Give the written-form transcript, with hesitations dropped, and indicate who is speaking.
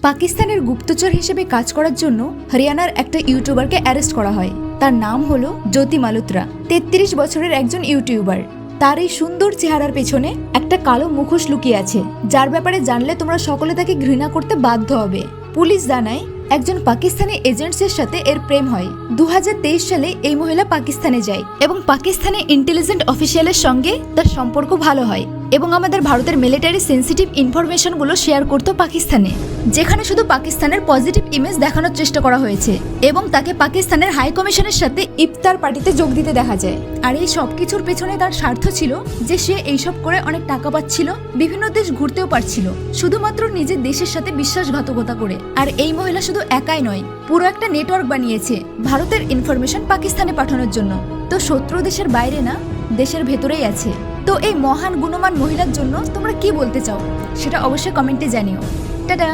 Speaker 1: পাকিস্তানের গুপ্তচর হিসেবে কাজ করার জন্য হরিয়ানার একটা ইউটিউবারকে অ্যারেস্ট করা হয়। তার নাম হলো জ্যোতি মালুত্রা। 33 বছরের একজন ইউটিউবার। তার এই সুন্দর চেহারার পেছনে একটা কালো মুখোশ লুকিয়ে আছে, যার ব্যাপারে জানলে তোমরা সকলে তাকে ঘৃণা করতে বাধ্য হবে। পুলিশ জানায় একজন পাকিস্তানি এজেন্টসের সাথে এর প্রেম হয়। 2023 সালে এই মহিলা পাকিস্তানে যায় এবং পাকিস্তানি ইন্টেলিজেন্ট অফিসিয়ালের সঙ্গে তার সম্পর্ক ভালো হয় এবং আমাদের ভারতের মিলিটারি সেন্সিটিভ ইনফরমেশনগুলো শেয়ার করতো পাকিস্তানে, যেখানে শুধু পাকিস্তানের পজিটিভ ইমেজ দেখানোর চেষ্টা করা হয়েছে এবং তাকে পাকিস্তানের হাই কমিশনের সাথে ইফতার পার্টিতে যোগ দিতে দেখা যায়। আর এই সব কিছুর পেছনে তার স্বার্থ ছিল যে সে এইসব করে অনেক টাকা পাচ্ছিল, বিভিন্ন দেশ ঘুরতেও পারছিল, শুধুমাত্র নিজের দেশের সাথে বিশ্বাসঘাতকতা করে। আর এই মহিলা শুধু একাই নয়, পুরো একটা নেটওয়ার্ক বানিয়েছে ভারতের ইনফরমেশন পাকিস্তানে পাঠানোর জন্য। তো শত্রু দেশের বাইরে না, দেশের ভেতরেই আছে। তো এই মহান গুণমান মহিলার জন্য তোমরা কি বলতে চাও সেটা অবশ্যই কমেন্টে জানিও। টাটা।